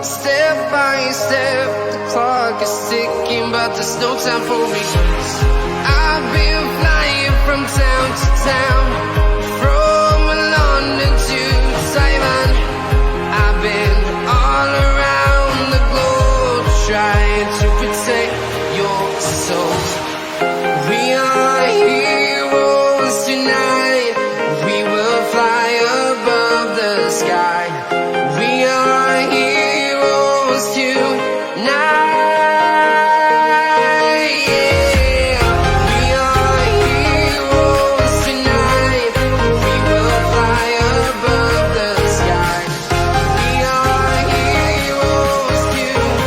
Step by step, the clock is ticking, but there's no time for me. I've been flying from town to town, from London to Taiwan. I've been all around the globe, trying to protect your soul. We are heroes tonight. We will fly above the sky. We are heroes tonight. Yeah. We are heroes tonight. We will fly above the sky. We are heroes tonight.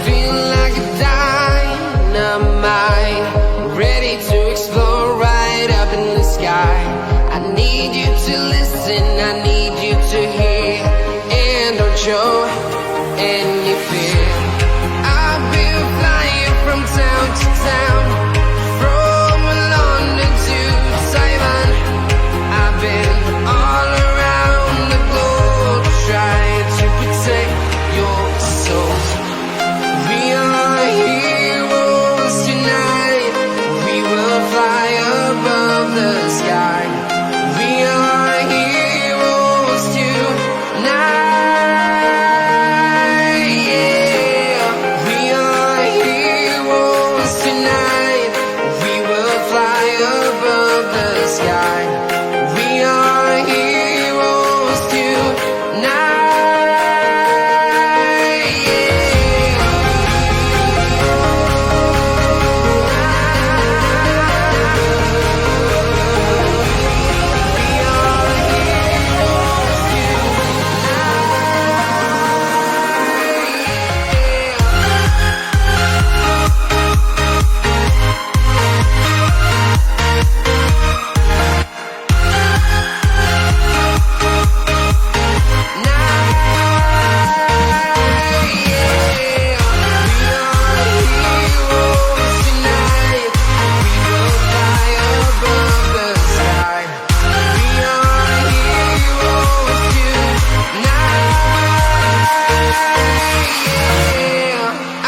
Feel like a dynamite, ready to explode right up in the sky. I need you to listen, I need you to hear, and don't show any fear. I've been flying from town to town, from London to Taiwan. I've been all around the globe, trying to protect your soul. We are heroes tonight. We will fly above the sky. We are heroes tonight. Yeah. We are heroes tonight. We will fly above the sky. We are heroes tonight.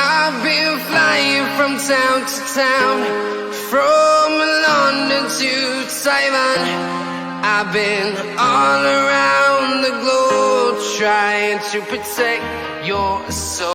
I've been flying from town to town, from London to Taiwan. I've been all around the globe, trying to protect your soul.